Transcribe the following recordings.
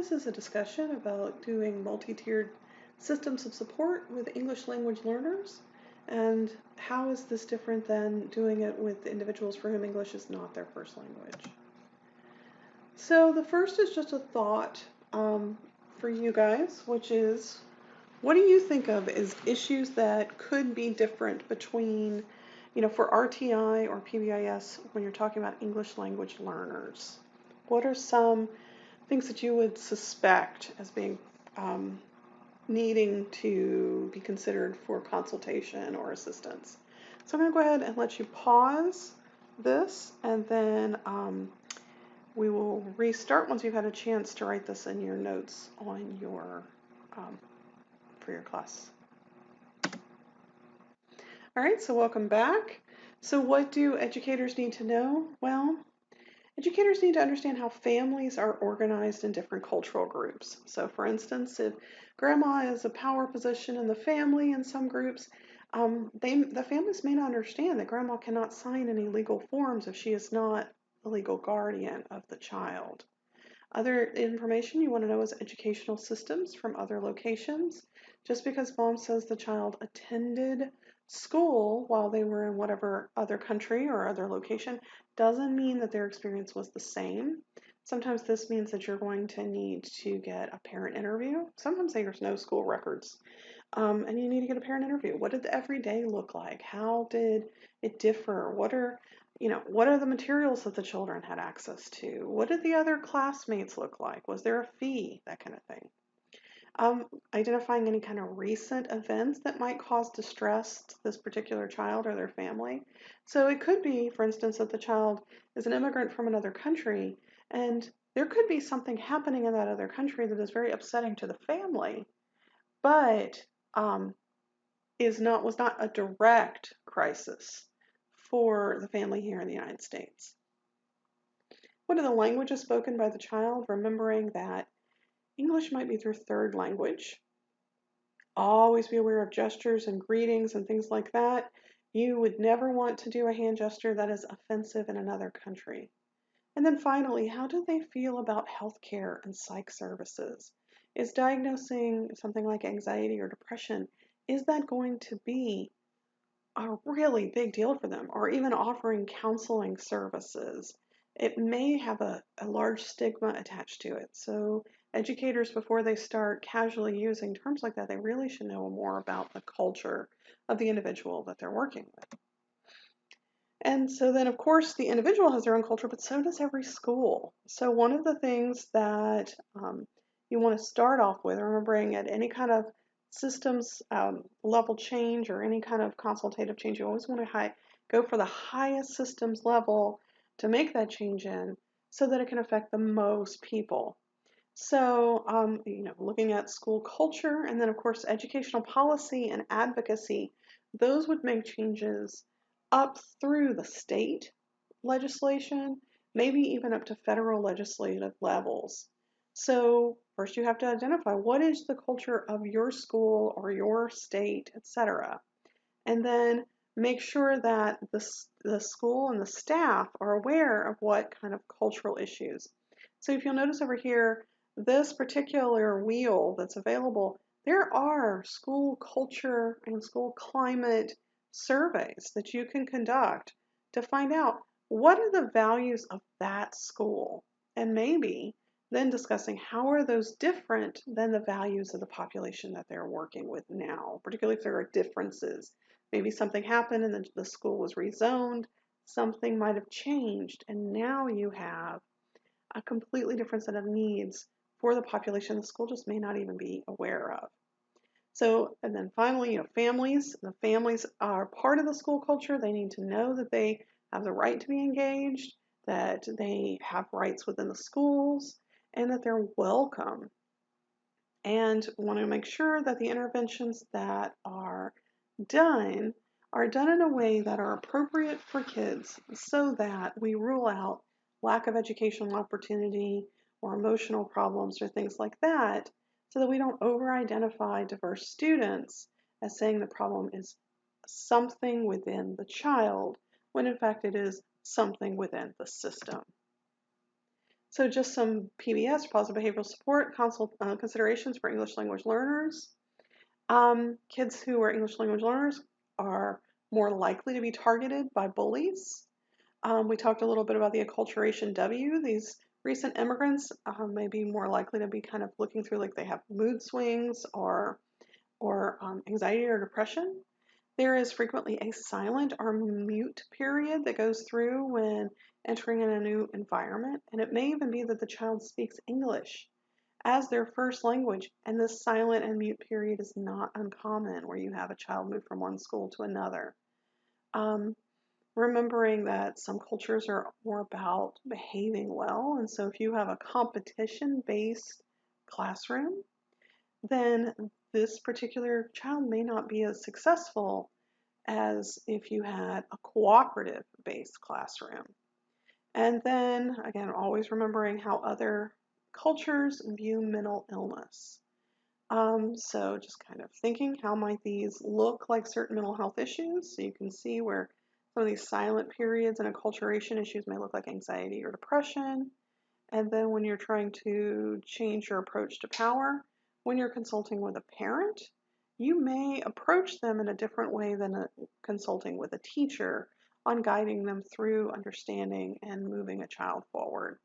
This is a discussion about doing multi-tiered systems of support with English language learners, and how is this different than doing it with individuals for whom English is not their first language. So the first is just a thought for you guys, which is, what do you think of as issues that could be different between, for RTI or PBIS when you're talking about English language learners? What are some things that you would suspect as being needing to be considered for consultation or assistance? So I'm going to go ahead and let you pause this, and then we will restart once you've had a chance to write this in your notes on your for your class. All right, so welcome back. So what do educators need to know? Well, educators need to understand how families are organized in different cultural groups. So for instance, if grandma is a power position in the family in some groups, the families may not understand that grandma cannot sign any legal forms if she is not the legal guardian of the child. Other information you want to know is educational systems from other locations. Just because mom says the child attended school while they were in whatever other country or other location doesn't mean that their experience was the same. Sometimes this means that you're going to need to get a parent interview. Sometimes there's no school records, and you need to get a parent interview. What did the everyday look like? How did it differ? What are the materials that the children had access to? What did the other classmates look like? Was there a fee? That kind of thing. Identifying any kind of recent events that might cause distress to this particular child or their family. So it could be, for instance, that the child is an immigrant from another country, and there could be something happening in that other country that is very upsetting to the family, but was not a direct crisis for the family here in the United States. What are the languages spoken by the child? Remembering that English might be their third language. Always be aware of gestures and greetings and things like that. You would never want to do a hand gesture that is offensive in another country. And then finally, how do they feel about healthcare and psych services? Is diagnosing something like anxiety or depression, is that going to be a really big deal for them? Or even offering counseling services, it may have a large stigma attached to it. So educators, before they start casually using terms like that, they really should know more about the culture of the individual that they're working with. And so then, of course, the individual has their own culture, but so does every school. So one of the things that you want to start off with, remembering at any kind of systems level change or any kind of consultative change, you always want to go for the highest systems level to make that change in, so that it can affect the most people. So, looking at school culture, and then of course educational policy and advocacy, those would make changes up through the state legislation, maybe even up to federal legislative levels. So first you have to identify what is the culture of your school or your state, etc. And then make sure that the school and the staff are aware of what kind of cultural issues. So if you'll notice over here, this particular wheel that's available, there are school culture and school climate surveys that you can conduct to find out what are the values of that school, and maybe then discussing how are those different than the values of the population that they're working with now, particularly if there are differences. Maybe something happened and the school was rezoned, something might have changed, and now you have a completely different set of needs for the population the school just may not even be aware of. So, and then finally, families. The families are part of the school culture. They need to know that they have the right to be engaged, that they have rights within the schools, and that they're welcome. And want to make sure that the interventions that are done in a way that are appropriate for kids, so that we rule out lack of educational opportunity or emotional problems or things like that, so that we don't over-identify diverse students as saying the problem is something within the child, when in fact it is something within the system. So just some PBS, positive behavioral support, considerations for English language learners. Kids who are English language learners are more likely to be targeted by bullies. We talked a little bit about the acculturation W. These recent immigrants may be more likely to be kind of looking through like they have mood swings or anxiety or depression. There is frequently a silent or mute period that goes through when entering in a new environment, and it may even be that the child speaks English as their first language, and this silent and mute period is not uncommon where you have a child move from one school to another. Remembering that some cultures are more about behaving well, and so if you have a competition-based classroom, then this particular child may not be as successful as if you had a cooperative based classroom. And then again, always remembering how other cultures view mental illness. So just kind of thinking, how might these look like certain mental health issues? So you can see where some of these silent periods and acculturation issues may look like anxiety or depression. And then when you're trying to change your approach to power, when you're consulting with a parent, you may approach them in a different way than consulting with a teacher on guiding them through understanding and moving a child forward.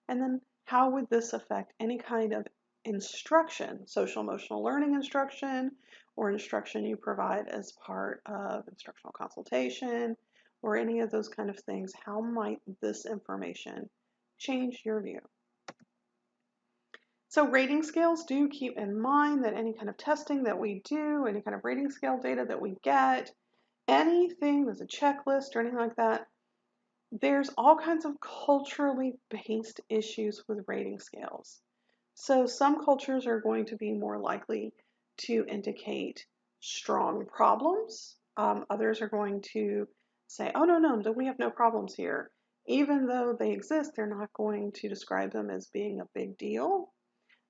And then how would this affect any kind of instruction, social emotional learning instruction, or instruction you provide as part of instructional consultation, or any of those kind of things? How might this information change your view? So rating scales, do keep in mind that any kind of testing that we do, any kind of rating scale data that we get, anything that's a checklist or anything like that, there's all kinds of culturally based issues with rating scales. So some cultures are going to be more likely to indicate strong problems. Others are going to say, oh, no, we have no problems here. Even though they exist, they're not going to describe them as being a big deal.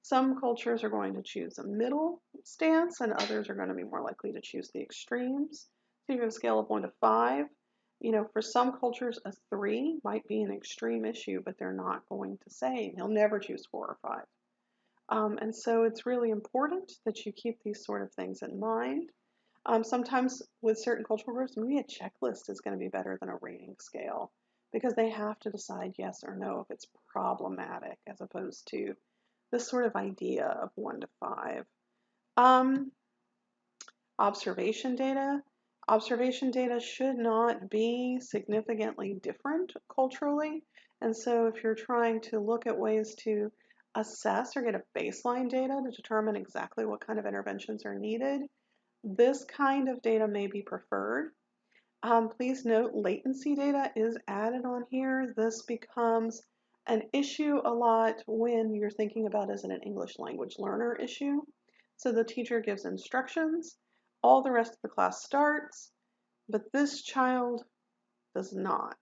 Some cultures are going to choose a middle stance, and others are going to be more likely to choose the extremes. So you have a scale of 1 to 5. For some cultures, a 3 might be an extreme issue, but they're not going to say, they'll never choose 4 or 5. And so it's really important that you keep these sort of things in mind. Sometimes with certain cultural groups, maybe a checklist is going to be better than a rating scale because they have to decide yes or no if it's problematic as opposed to this sort of idea of 1 to 5. Observation data. Observation data should not be significantly different culturally. And so if you're trying to look at ways to assess or get a baseline data to determine exactly what kind of interventions are needed, this kind of data may be preferred. Please note latency data is added on here. This becomes an issue a lot when you're thinking about as an English language learner issue. So the teacher gives instructions, all the rest of the class starts, but this child does not.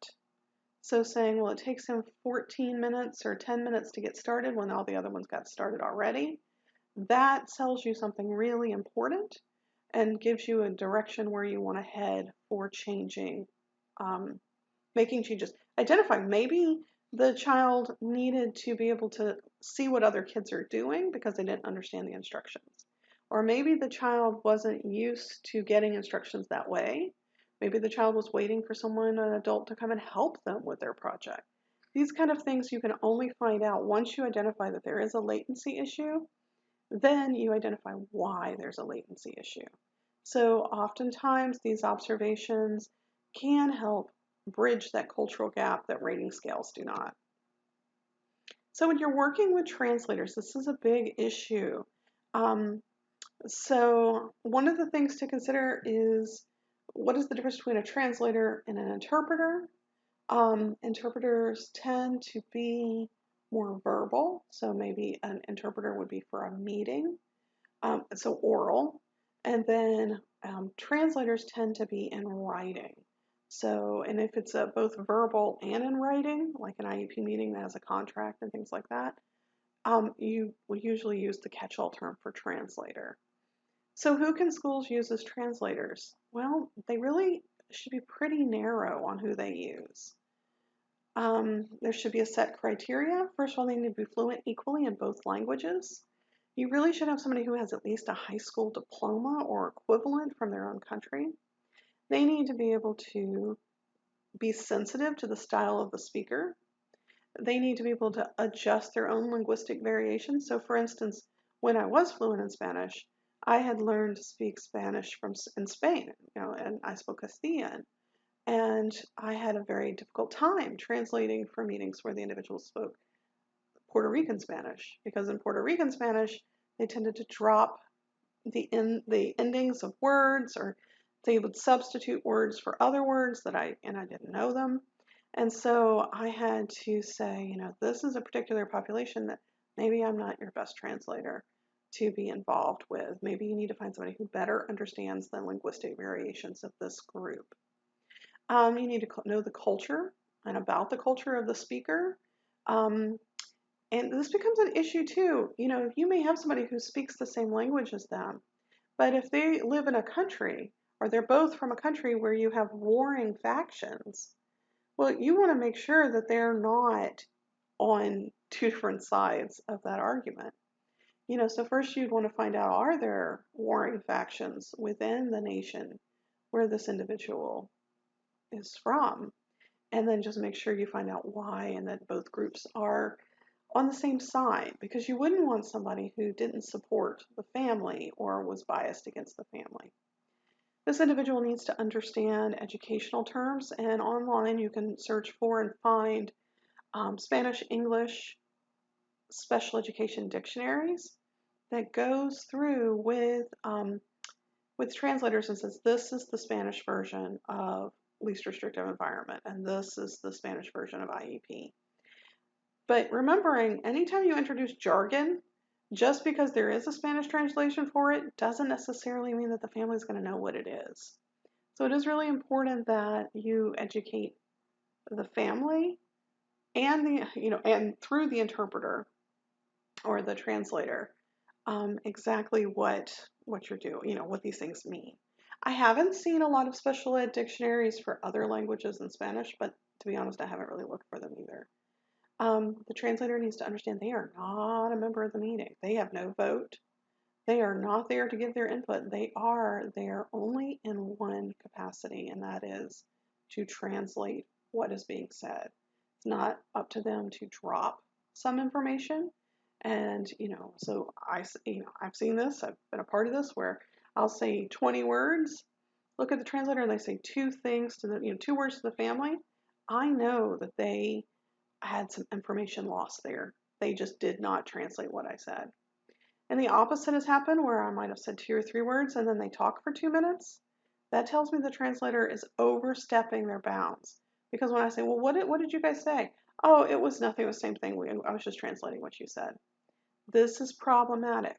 So saying, well, it takes him 14 minutes or 10 minutes to get started when all the other ones got started already, that tells you something really important and gives you a direction where you want to head for changing, making changes. Identify maybe the child needed to be able to see what other kids are doing because they didn't understand the instructions. Or maybe the child wasn't used to getting instructions that way. Maybe the child was waiting for someone, an adult, to come and help them with their project. These kind of things you can only find out once you identify that there is a latency issue. Then you identify why there's a latency issue. So oftentimes these observations can help bridge that cultural gap that rating scales do not. So when you're working with translators, this is a big issue. So one of the things to consider is what is the difference between a translator and an interpreter? Interpreters tend to be more verbal, so maybe an interpreter would be for a meeting, so oral, and then translators tend to be in writing. So, and if it's both verbal and in writing, like an IEP meeting that has a contract and things like that, you will usually use the catch-all term for translator. So who can schools use as translators? Well, they really should be pretty narrow on who they use. There should be a set criteria. First of all, they need to be fluent equally in both languages. You really should have somebody who has at least a high school diploma or equivalent from their own country. They need to be able to be sensitive to the style of the speaker. They need to be able to adjust their own linguistic variations. So, for instance, when I was fluent in Spanish, I had learned to speak Spanish in Spain, and I spoke Castilian. And I had a very difficult time translating for meetings where the individuals spoke Puerto Rican Spanish, because in Puerto Rican Spanish, they tended to drop the endings of words, or they would substitute words for other words that I didn't know them. And so I had to say, this is a particular population that maybe I'm not your best translator to be involved with. Maybe you need to find somebody who better understands the linguistic variations of this group. You need to know the culture and about the culture of the speaker. And this becomes an issue too. You may have somebody who speaks the same language as them, but if they live in a country, or they're both from a country where you have warring factions, well, you want to make sure that they're not on two different sides of that argument. So first you'd want to find out, are there warring factions within the nation where this individual is from? And then just make sure you find out why, and that both groups are on the same side, because you wouldn't want somebody who didn't support the family or was biased against the family. This individual needs to understand educational terms, and online you can search for and find Spanish English special education dictionaries that goes through with translators and says, this is the Spanish version of least restrictive environment, and this is the Spanish version of IEP. But remembering, anytime you introduce jargon, just because there is a Spanish translation for it doesn't necessarily mean that the family is going to know what it is. So it is really important that you educate the family and and through the interpreter or the translator, exactly what you're doing, what these things mean. I haven't seen a lot of special ed dictionaries for other languages than Spanish, but to be honest, I haven't really looked for them either. The translator needs to understand they are not a member of the meeting. They have no vote. They are not there to give their input. They are there only in one capacity, and that is to translate what is being said. It's not up to them to drop some information. And, so I've seen this, I've been a part of this, where I'll say 20 words, look at the translator, and they say two things to the, 2 words to the family. I know that they had some information lost there. They just did not translate what I said. And the opposite has happened, where I might have said 2 or 3 words and then they talk for 2 minutes. That tells me the translator is overstepping their bounds. Because when I say, well, what did you guys say? Oh, it was nothing. It was the same thing. I was just translating what you said. This is problematic.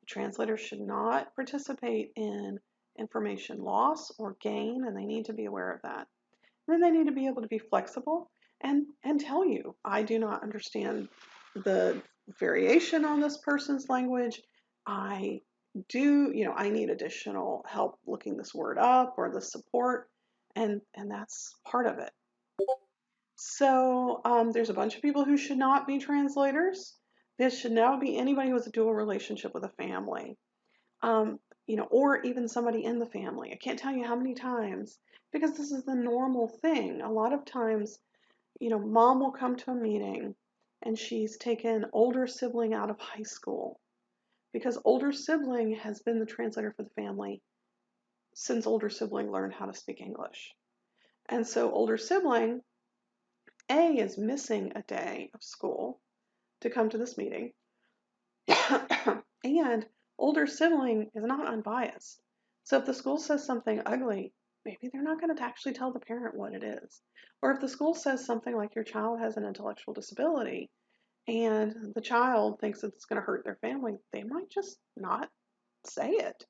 The translator should not participate in information loss or gain, and they need to be aware of that. And then they need to be able to be flexible and tell you, I do not understand the variation on this person's language. I need additional help looking this word up or the support, and that's part of it. So there's a bunch of people who should not be translators. This should now be anybody with a dual relationship with a family, or even somebody in the family. I can't tell you how many times, because this is the normal thing. A lot of times, mom will come to a meeting and she's taken older sibling out of high school because older sibling has been the translator for the family since older sibling learned how to speak English. And so older sibling A is missing a day of school to come to this meeting. And older sibling is not unbiased. So if the school says something ugly, maybe they're not going to actually tell the parent what it is. Or if the school says something like your child has an intellectual disability and the child thinks it's going to hurt their family, they might just not say it.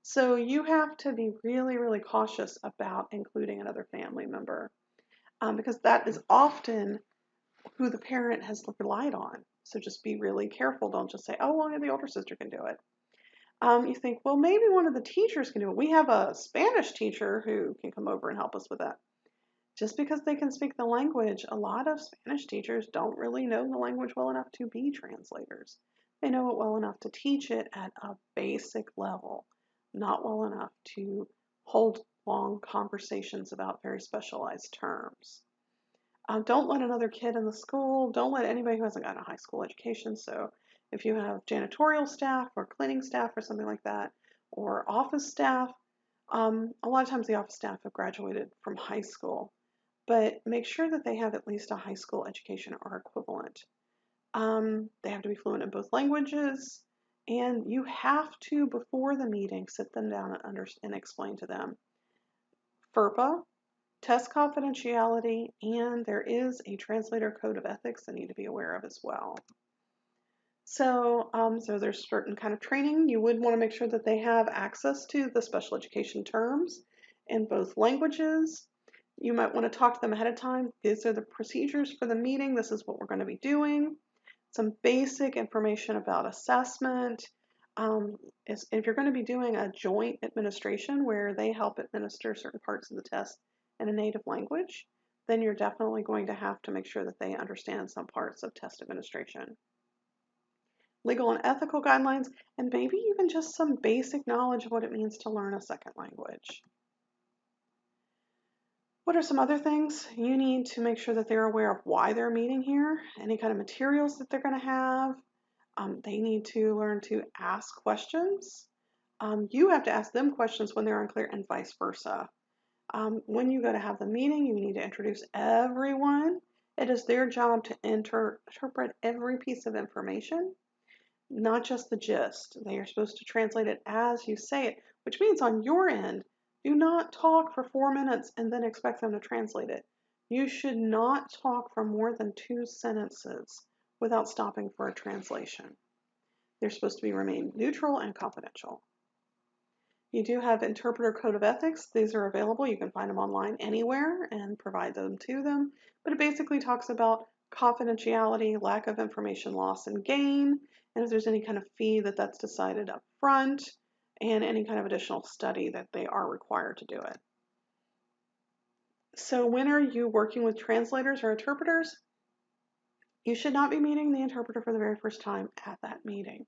So you have to be really, really cautious about including another family member, because that is often who the parent has relied on. So just be really careful. Don't just say, oh, well, the older sister can do it. You think, well, maybe one of the teachers can do it. We have a Spanish teacher who can come over and help us with that. Just because they can speak the language, a lot of Spanish teachers don't really know the language well enough to be translators. They know it well enough to teach it at a basic level, not well enough to hold long conversations about very specialized terms. Don't let another kid in the school, don't let anybody who hasn't gotten a high school education. So if you have janitorial staff or cleaning staff or something like that, or office staff, a lot of times the office staff have graduated from high school, but make sure that they have at least a high school education or equivalent. They have to be fluent in both languages, and you have to, before the meeting, sit them down and explain to them FERPA, test confidentiality, and there is a translator code of ethics they need to be aware of as well. So there's certain kind of training. You would want to make sure that they have access to the special education terms in both languages. You might want to talk to them ahead of time. These are the procedures for the meeting. This is what we're going to be doing. Some basic information about assessment. If you're going to be doing a joint administration where they help administer certain parts of the test in a native language, then you're definitely going to have to make sure that they understand some parts of test administration. Legal and ethical guidelines, and maybe even just some basic knowledge of what it means to learn a second language. What are some other things? You need to make sure that they're aware of why they're meeting here, any kind of materials that they're going to have. They need to learn to ask questions. You have to ask them questions when they're unclear and vice versa. When you go to have the meeting, you need to introduce everyone. It is their job to interpret every piece of information, not just the gist. They are supposed to translate it as you say it, which means on your end, do not talk for 4 minutes and then expect them to translate it. You should not talk for more than 2 sentences without stopping for a translation. They're supposed to remain neutral and confidential. You do have interpreter code of ethics. These are available. You can find them online anywhere and provide them to them. But it basically talks about confidentiality, lack of information loss and gain, and if there's any kind of fee that's decided up front, and any kind of additional study that they are required to do it. So when are you working with translators or interpreters? You should not be meeting the interpreter for the very first time at that meeting,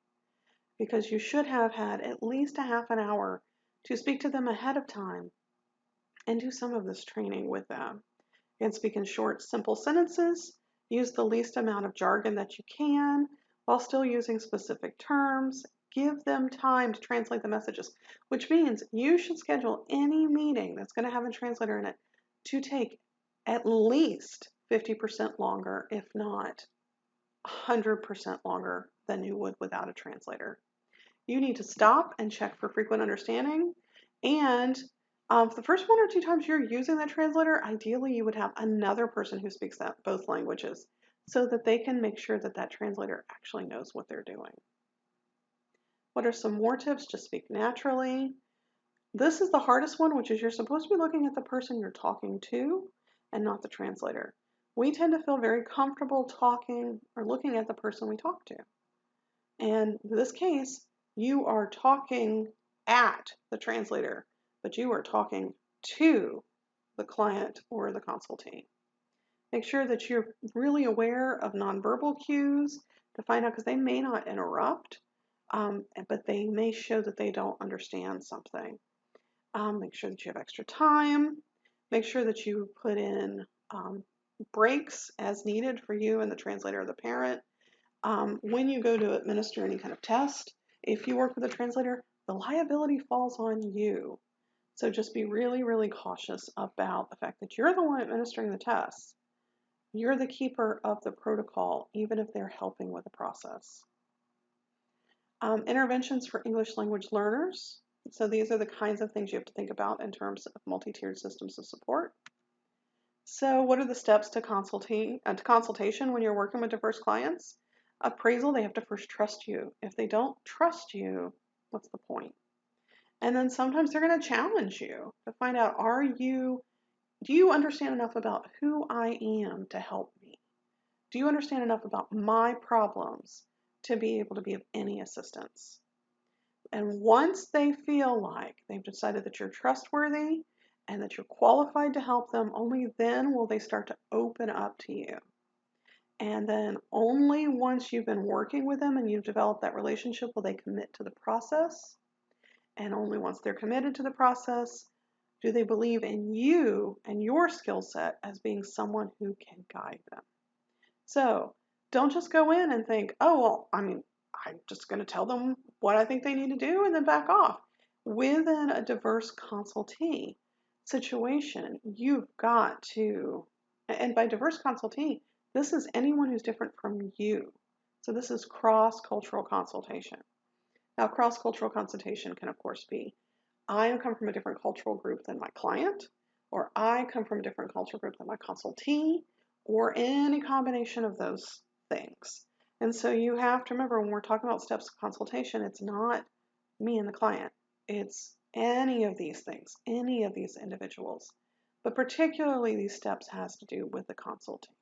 because you should have had at least a half an hour to speak to them ahead of time and do some of this training with them. You can speak in short, simple sentences, use the least amount of jargon that you can while still using specific terms. Give them time to translate the messages, which means you should schedule any meeting that's going to have a translator in it to take at least 50% longer, if not 100% longer than you would without a translator. You need to stop and check for frequent understanding, and for the first 1 or 2 times you're using that translator, ideally you would have another person who speaks both languages so that they can make sure that that translator actually knows what they're doing. What are some more tips? Just speak naturally. This is the hardest one, which is you're supposed to be looking at the person you're talking to and not the translator. We tend to feel very comfortable talking or looking at the person we talk to. And in this case, you are talking at the translator, but you are talking to the client or the consultee. Make sure that you're really aware of nonverbal cues to find out, because they may not interrupt, but they may show that they don't understand something. Make sure that you have extra time. Make sure that you put in breaks as needed for you and the translator or the parent. When you go to administer any kind of test, if you work with a translator, the liability falls on you. So just be really, really cautious about the fact that you're the one administering the tests. You're the keeper of the protocol, even if they're helping with the process. Interventions for English language learners. So these are the kinds of things you have to think about in terms of multi-tiered systems of support. So what are the steps to consultation when you're working with diverse clients? Appraisal, they have to first trust you. If they don't trust you, what's the point? And then sometimes they're going to challenge you to find out, do you understand enough about who I am to help me? Do you understand enough about my problems to be able to be of any assistance? And once they feel like they've decided that you're trustworthy and that you're qualified to help them, only then will they start to open up to you. And then only once you've been working with them and you've developed that relationship will they commit to the process. And only once they're committed to the process do they believe in you and your skill set as being someone who can guide them. So don't just go in and think, oh, well, I'm just going to tell them what I think they need to do and then back off. Within a diverse consultee situation, you've got to, and by diverse consultee, this is anyone who's different from you. So this is cross-cultural consultation. Now, cross-cultural consultation can, of course, be I come from a different cultural group than my client, or I come from a different cultural group than my consultee, or any combination of those things. And so you have to remember when we're talking about steps of consultation, it's not me and the client. It's any of these things, any of these individuals. But particularly these steps has to do with the consulting.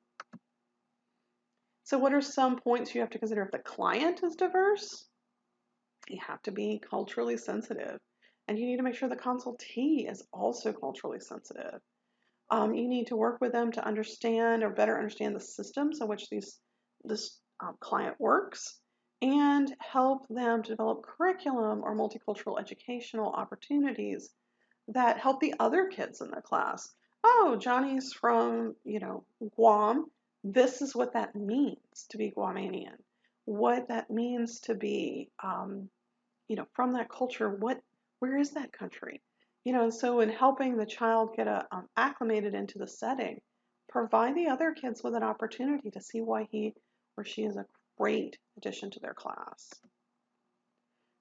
So what are some points you have to consider if the client is diverse? You have to be culturally sensitive. And you need to make sure the consultee is also culturally sensitive. You need to work with them to understand or better understand the systems in which this client works and help them to develop curriculum or multicultural educational opportunities that help the other kids in the class. Oh, Johnny's from, Guam. This is what that means to be Guamanian. What that means to be, from that culture. Where is that country? So in helping the child get acclimated into the setting, provide the other kids with an opportunity to see why he or she is a great addition to their class.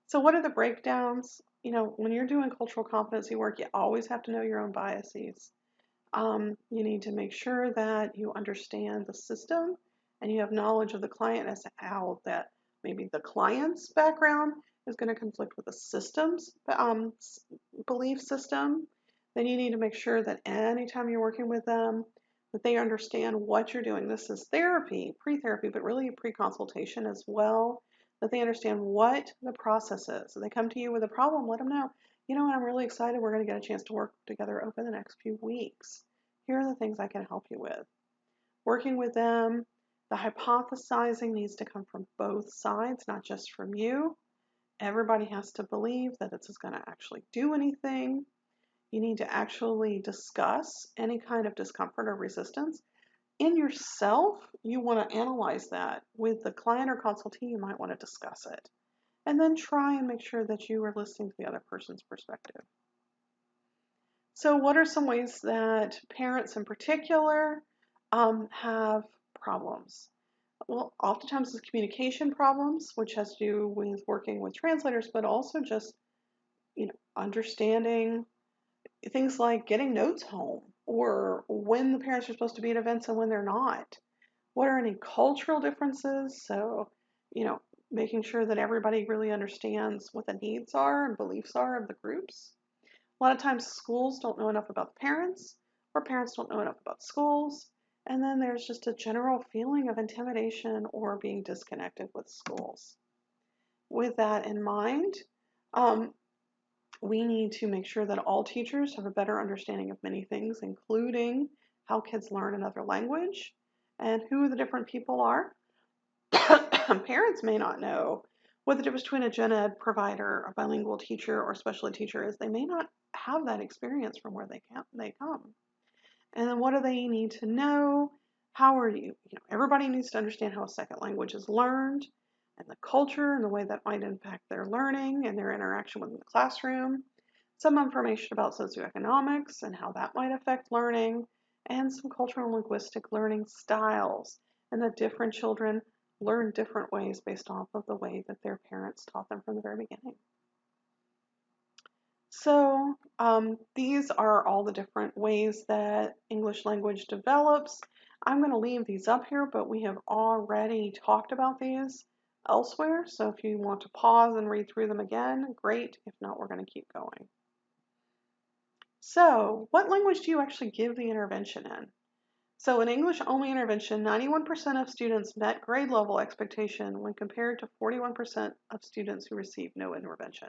So what are the breakdowns? When you're doing cultural competency work, you always have to know your own biases. You need to make sure that you understand the system and you have knowledge of the client as to how that maybe the client's background is going to conflict with the system's belief system. Then you need to make sure that anytime you're working with them, that they understand what you're doing. This is therapy, pre-therapy, but really pre-consultation as well, that they understand what the process is. So they come to you with a problem, let them know, I'm really excited we're going to get a chance to work together over the next few weeks. Here are the things I can help you with. Working with them, the hypothesizing needs to come from both sides, not just from you. Everybody has to believe that this is going to actually do anything. You need to actually discuss any kind of discomfort or resistance. In yourself, you want to analyze that. With the client or consultee, you might want to discuss it. And then try and make sure that you are listening to the other person's perspective. So what are some ways that parents in particular have problems? Well, oftentimes it's communication problems, which has to do with working with translators, but also just, understanding things like getting notes home or when the parents are supposed to be at events and when they're not. What are any cultural differences? So, making sure that everybody really understands what the needs are and beliefs are of the groups. A lot of times schools don't know enough about the parents, or parents don't know enough about schools, and then there's just a general feeling of intimidation or being disconnected with schools. With that in mind, we need to make sure that all teachers have a better understanding of many things, including how kids learn another language and who the different people are. Parents may not know what the difference between a gen ed provider, a bilingual teacher, or special ed teacher is. They may not have that experience from where they come. And then what do they need to know? How are everybody needs to understand how a second language is learned and the culture and the way that might impact their learning and their interaction within the classroom. Some information about socioeconomics and how that might affect learning, and some cultural and linguistic learning styles, and that different children learn different ways based off of the way that their parents taught them from the very beginning. So these are all the different ways that English language develops. I'm going to leave these up here, but we have already talked about these elsewhere. So if you want to pause and read through them again, great. If not, we're going to keep going. So what language do you actually give the intervention in? So in English-only intervention, 91% of students met grade level expectation when compared to 41% of students who received no intervention.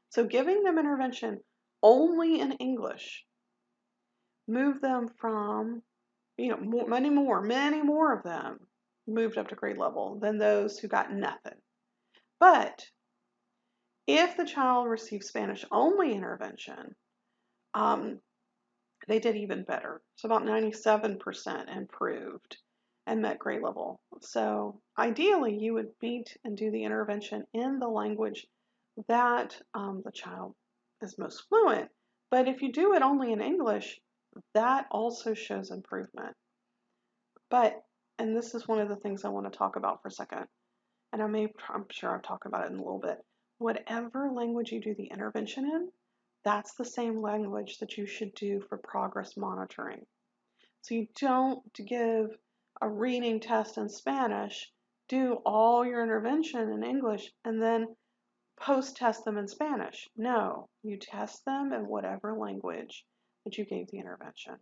So giving them intervention only in English move them from, many more of them moved up to grade level than those who got nothing. But if the child received Spanish only intervention, they did even better. So about 97% improved and met grade level. So ideally, you would meet and do the intervention in the language that the child is most fluent. But if you do it only in English, that also shows improvement. But, and this is one of the things I want to talk about for a second, and I'm sure I'll talk about it in a little bit. Whatever language you do the intervention in, that's the same language that you should do for progress monitoring. So you don't give a reading test in Spanish, do all your intervention in English, and then post-test them in Spanish. No, you test them in whatever language that you gave the intervention.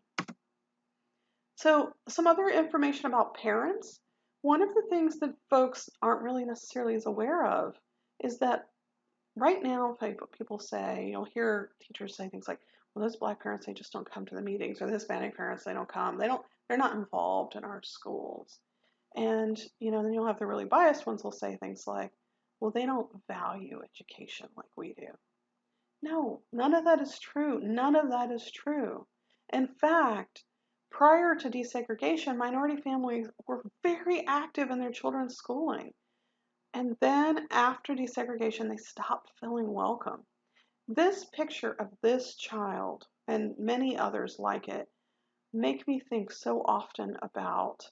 So some other information about parents. One of the things that folks aren't really necessarily as aware of is that right now, people say, you'll hear teachers say things like, well, those black parents, they just don't come to the meetings, or the Hispanic parents, they don't come. They're not involved in our schools. And, then you'll have the really biased ones who'll say things like, well, they don't value education like we do. No, none of that is true. None of that is true. In fact, prior to desegregation, minority families were very active in their children's schooling. And then after desegregation, they stopped feeling welcome. This picture of this child and many others like it make me think so often about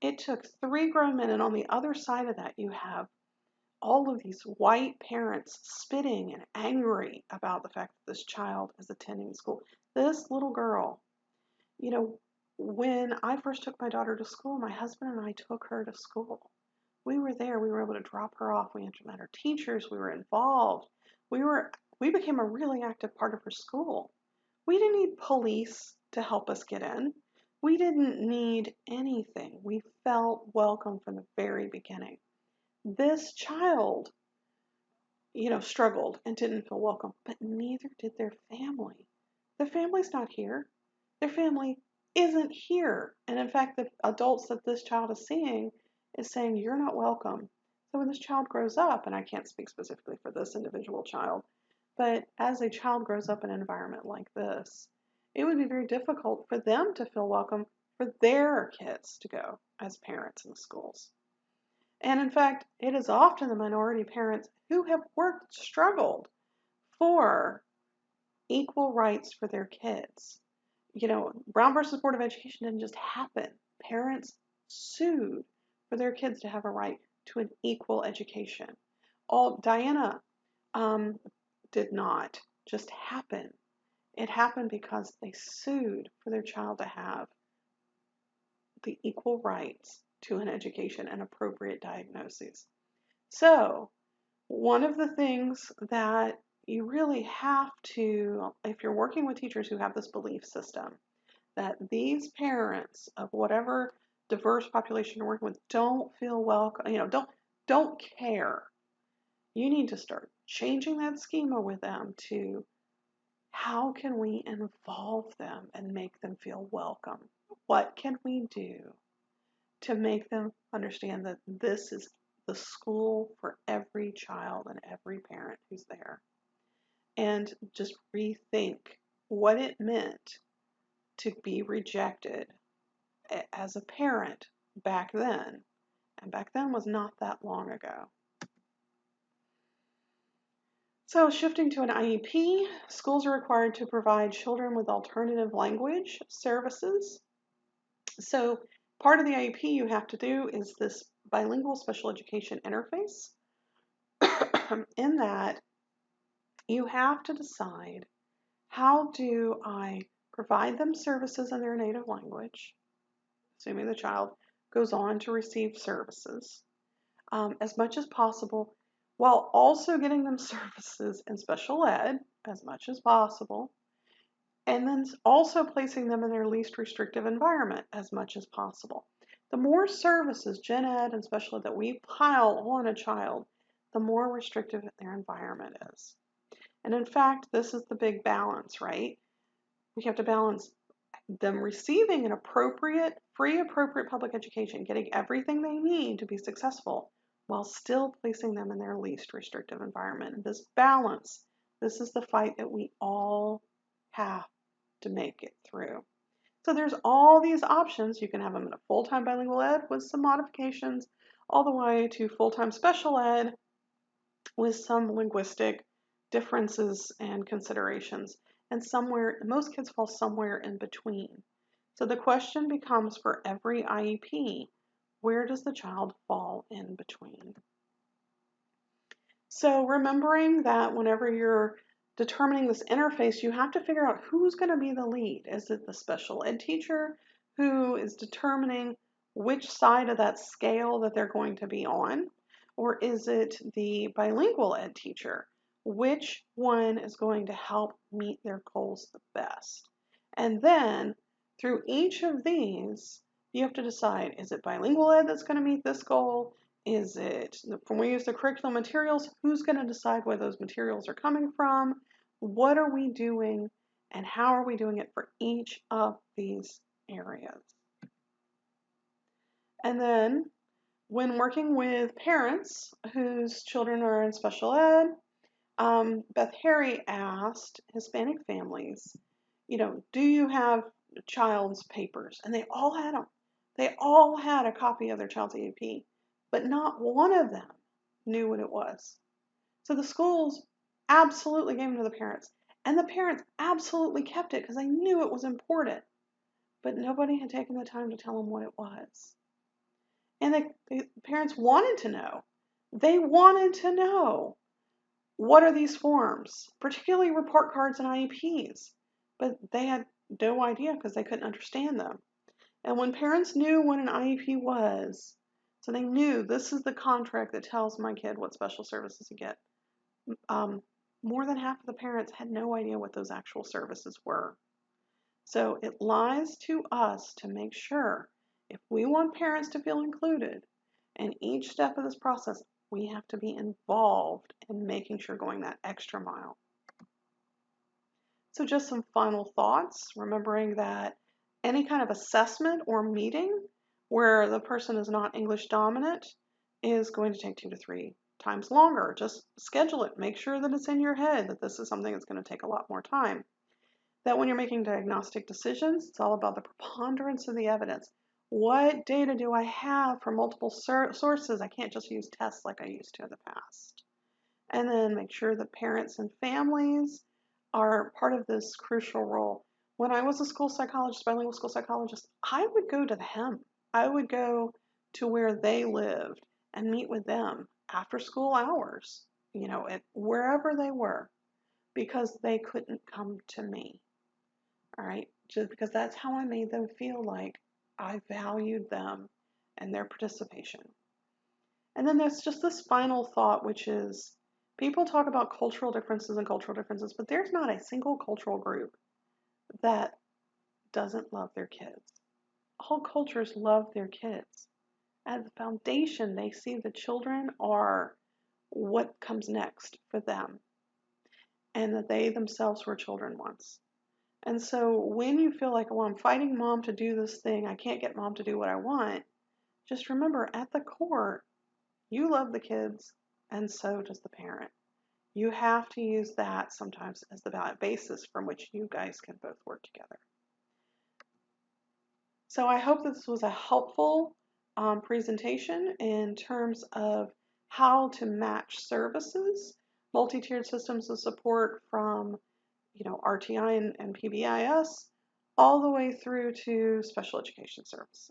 it took 3 grown men, and on the other side of that, you have all of these white parents spitting and angry about the fact that this child is attending school. This little girl, when I first took my daughter to school, my husband and I took her to school. We were there. We were able to drop her off. We met her teachers. We were involved. We became a really active part of her school. We didn't need police to help us get in. We didn't need anything. We felt welcome from the very beginning. This child, struggled and didn't feel welcome, but neither did their family. Their family's not here. Their family isn't here. And in fact, the adults that this child is seeing is saying, you're not welcome. So when this child grows up, and I can't speak specifically for this individual child, but as a child grows up in an environment like this, it would be very difficult for them to feel welcome for their kids to go as parents in schools. And in fact, it is often the minority parents who have struggled for equal rights for their kids. Brown versus Board of Education didn't just happen. Parents sued for their kids to have a right to an equal education. Diana did not just happen. It happened because they sued for their child to have the equal rights to an education and appropriate diagnoses. So, one of the things that you really have to, if you're working with teachers who have this belief system, that these parents of whatever diverse population you're working with don't feel welcome, don't care. You need to start changing that schema with them to how can we involve them and make them feel welcome? What can we do to make them understand that this is the school for every child and every parent who's there? And just rethink what it meant to be rejected as a parent back then. And back then was not that long ago. So shifting to an IEP, schools are required to provide children with alternative language services. So part of the IEP you have to do is this bilingual special education interface. In that, you have to decide, how do I provide them services in their native language, assuming the child goes on to receive services, as much as possible, while also getting them services in special ed as much as possible, and then also placing them in their least restrictive environment as much as possible. The more services, gen ed and special ed, that we pile on a child, the more restrictive their environment is. And in fact, this is the big balance, right? We have to balance them receiving an appropriate, free, appropriate public education, getting everything they need to be successful while still placing them in their least restrictive environment. And this balance, this is the fight that we all have to make it through. So there's all these options. You can have them in a full-time bilingual ed with some modifications, all the way to full-time special ed with some linguistic differences and considerations. And somewhere, most kids fall somewhere in between. So the question becomes for every IEP, where does the child fall in between? So remembering that whenever you're determining this interface, you have to figure out who's going to be the lead. Is it the special ed teacher who is determining which side of that scale that they're going to be on? Or is it the bilingual ed teacher? Which one is going to help meet their goals the best? And then through each of these, you have to decide, is it bilingual ed that's going to meet this goal? Is it, when we use the curriculum materials, who's going to decide where those materials are coming from? What are we doing? And how are we doing it for each of these areas? And then when working with parents whose children are in special ed, Beth Harry asked Hispanic families, do you have child's papers? And they all had them. They all had a copy of their child's AAP, but not one of them knew what it was. So the schools absolutely gave them to the parents, and the parents absolutely kept it because they knew it was important, but nobody had taken the time to tell them what it was. And the parents wanted to know. They wanted to know, what are these forms, particularly report cards and IEPs, but they had no idea because they couldn't understand them. And when parents knew what an IEP was, so they knew this is the contract that tells my kid what special services to get, more than half of the parents had no idea what those actual services were. So it lies to us to make sure, if we want parents to feel included in each step of this process, we have to be involved in making sure going that extra mile. So just some final thoughts, remembering that any kind of assessment or meeting where the person is not English dominant is going to take 2 to 3 times longer. Just schedule it. Make sure that it's in your head that this is something that's going to take a lot more time. That when you're making diagnostic decisions, it's all about the preponderance of the evidence. What data do I have from multiple sources? I can't just use tests like I used to in the past. And then make sure that parents and families are part of this crucial role. When I was a school psychologist, bilingual school psychologist, I would go to them. I would go to where they lived and meet with them after school hours, at wherever they were, because they couldn't come to me. All right, just because that's how I made them feel like I valued them and their participation. And then there's just this final thought, which is people talk about cultural differences, but there's not a single cultural group that doesn't love their kids. All cultures love their kids. At the foundation, they see the children are what comes next for them, and that they themselves were children once. And so when you feel like, I'm fighting mom to do this thing, I can't get mom to do what I want, just remember, at the core, you love the kids, and so does the parent. You have to use that sometimes as the basis from which you guys can both work together. So I hope this was a helpful presentation in terms of how to match services, multi-tiered systems of support from RTI and PBIS, all the way through to special education services.